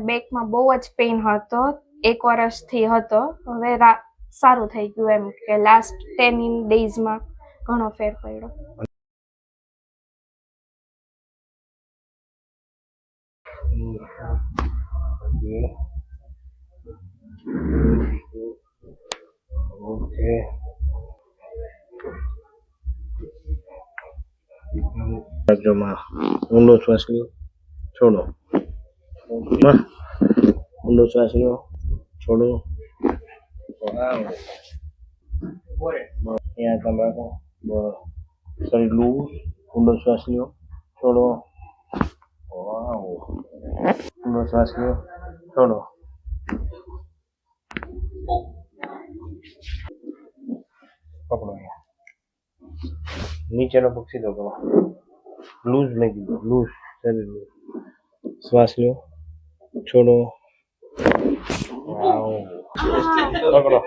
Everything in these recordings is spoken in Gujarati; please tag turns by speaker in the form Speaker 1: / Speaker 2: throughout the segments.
Speaker 1: બેકમાં બહુ જ પેઇન હતો, 1 વર્ષથી હતો. હવે સારું થઈ ગયું એમ કે લાસ્ટ 10 ડેઝમાં ઘણો ફેર પડ્યો.
Speaker 2: ઓકે ઊંડો શ્વાસ લ્યો, છોડો. ઊંડો શ્વાસ લ્યો, છોડો. અહીંયા તમે રાખો. શરીર લૂઝ. ઊંડો શ્વાસ લ્યો, છોડો. ઊંડો શ્વાસ લ્યો, છોડો. પકડો અહીંયા. નીચેનો પગ સીધો કરો. લૂઝ લઈ દીધો, લૂઝ શરીર લૂઝ. શ્વાસ લ્યો, છોડો. પકડો.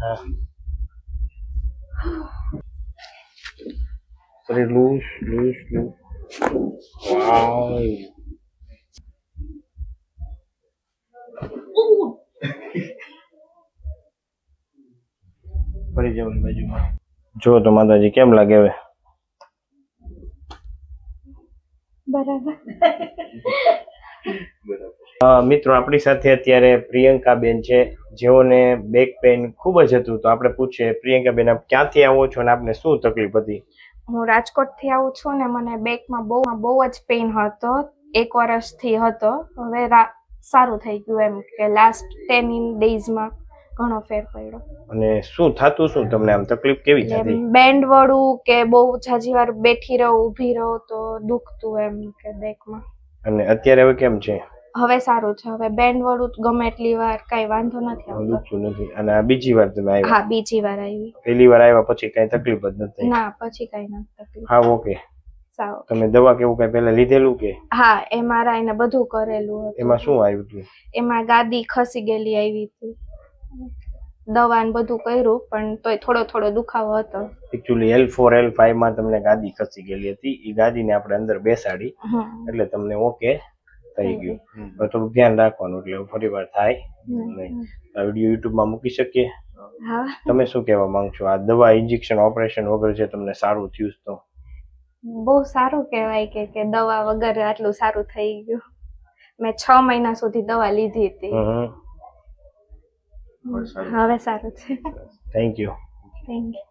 Speaker 2: હા. શરીર લૂઝ લૂઝ લૂઝ. ફરી જવાની બાજુમાં. જો તો માતાજી કેમ લાગે હવે?
Speaker 1: બરાબર.
Speaker 2: મિત્રો આપણી સાથે અત્યારે પ્રિયંકા બેન છે, જેઓને બેક પેઇન ખૂબ જ હતું. તો આપણે પૂછીએ, પ્રિયંકા બેન આપ ક્યાંથી આવો છો અને આપને શું તકલીફ હતી?
Speaker 1: હું રાજકોટથી આવું છું ને મને બેકમાં બહુ જ પેઇન હતો, 1 વર્ષથી હતો. હવે સારું થઈ ગયું એમ કે લાસ્ટ 10 ડેઝમાં ઘણો ફેર પડ્યો.
Speaker 2: અને શું થતું, શું તમને આમ તકલીફ કેવી થતી?
Speaker 1: બેન્ડ વળું કે બહુ જાજી વાર બેઠી રહું, ઊભી રહું તો દુખતું એમ કે બેકમાં.
Speaker 2: અને અત્યારે હવે કેમ છે?
Speaker 1: હવે સારું છે. હવે બેન્ડ વળું ગમે એટલી વાર કઈ વાંધો નથી આવતો.
Speaker 2: દુખતું નથી. અને આ બીજી વાર તમે આવ્યા?
Speaker 1: હા, બીજી વાર આવી.
Speaker 2: પહેલી વાર આવ્યા પછી કઈ તકલીફ જ નથી?
Speaker 1: ના, પછી કઈ નથી તકલીફ.
Speaker 2: હા, ઓકે.
Speaker 1: સાવ.
Speaker 2: તમે દવા કેવું કઈ પહેલા લીધેલું કે?
Speaker 1: હા, MRI ને બધું કરેલું હતું.
Speaker 2: એમાં શું આવ્યું હતું?
Speaker 1: એમાં ગાદી ખસી ગયેલી આવી હતી. દવા ને બધું કર્યું પણ તોય થોડો દુખાવો હતો.
Speaker 2: એકચ્યુઅલી L4 L5 માં તમને ગાદી ખસી ગયેલી હતી. એ ગાદીને આપણે અંદર બેસાડી એટલે તમને ઓકે થઈ ગયું. થોડું ધ્યાન રાખવાનું એટલે ફરી વાર થાય નહીં. આ વિડીયો YouTube માં મૂકી શકીએ?
Speaker 1: હા.
Speaker 2: તમે શું કહેવા માંગો છો? આ દવા, ઇન્જેક્શન, ઓપરેશન વગર છે તમને સારું થયું તો?
Speaker 1: બહુ સારું કહેવાય કે દવા વગર આટલું સારું થઈ ગયું. મેં 6 મહિના સુધી દવા લીધી હતી. હવે સારું છે.
Speaker 2: Thank you.
Speaker 1: Thank you.